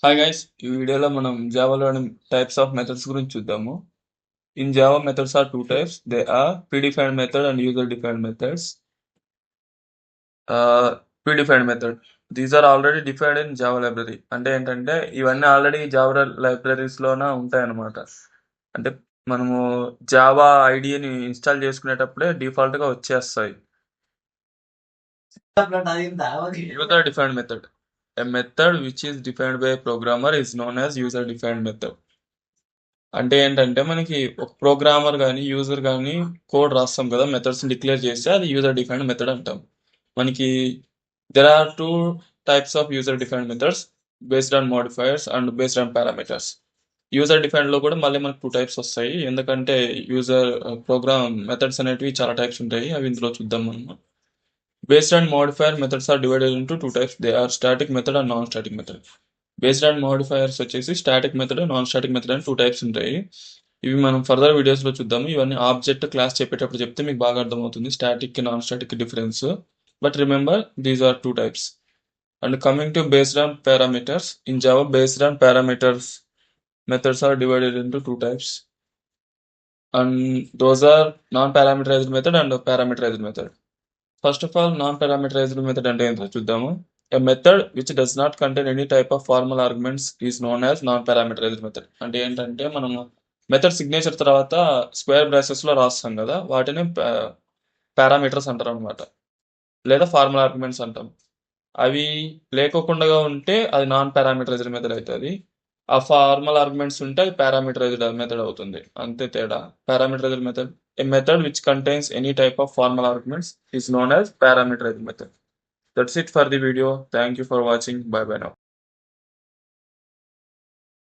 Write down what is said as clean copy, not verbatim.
Hi guys, ఈ వీడియోలో మనం జావాలోని టైప్స్ ఆఫ్ మెథడ్స్ గురించి చూద్దాము. In Java methods are two types. They are predefined method and user defined methods. Predefined method these are already defined in Java library. అంటే ఏంటంటే ఇవన్నీ already Java లైబ్రరీస్లోనే ఉంటాయి అన్నమాట. అంటే మనము జావా ఐడిని ఇన్స్టాల్ చేసుకునేటప్పుడే డిఫాల్ట్గా వచ్చేస్తాయి. User defined method, a method which is defined by a programmer is known as user defined method. అంటే ఏంటంటే మనకి ఒక ప్రోగ్రామర్ కానీ యూజర్ కానీ కోడ్ రాస్తాం కదా, మెథడ్స్ డిక్లేర్ చేస్తే అది యూజర్ డిఫైన్డ్ మెథడ్ అంటాం. మనకి there are two types of user defined methods, based on modifiers and based on parameters. User defined లో కూడా మళ్ళీ మనకు టూ టైప్స్ వస్తాయి, ఎందుకంటే యూజర్ ప్రోగ్రామ్ మెథడ్స్ అనేటివి చాలా టైప్స్ ఉంటాయి, అవి ఇందులో చూద్దాం మనం. Based on modifier methods are divided into two types. They are static method and non static method. Based on modifiers వచ్చేసి static method, non static method అని టూ టైప్స్ ఉంటాయి. ఇవి మనం ఫర్దర్ వీడియోస్లో చూద్దాము. ఇవన్నీ ఆబ్జెక్ట్ క్లాస్ చెప్పేటప్పుడు చెప్తే మీకు బాగా అర్థమవుతుంది స్టాటిక్ కి non static difference. But remember these are two types. And coming to based on parameters, in Java based on parameters methods are divided into two types. And those are non parameterized method and parameterized method. First of all, non parameterized method అంటే ఏంటో చూద్దాము. A method which does not contain any type of formal arguments is known as non-parameterized method. అంటే ఏంటంటే మనము method signature తర్వాత square braces లో రాస్తాం కదా, వాటిని పారామీటర్స్ అంటారు అనమాట, లేదా ఫార్మల్ ఆర్గ్యుమెంట్స్ అంటాం. అవి లేకోకుండా ఉంటే అది నాన్ పారామీటరైజ్డ్ మెథడ్ అవుతుంది. ఆ ఫార్మల్ ఆర్గ్యుమెంట్స్ ఉంటే అది పారామీటరైజ్డ్ మెథడ్ అవుతుంది, అంతే తేడా. Parameterised method, a method which contains any type of formal arguments is known as parameterized method. That's it for the video. Thank you for watching. Bye bye now.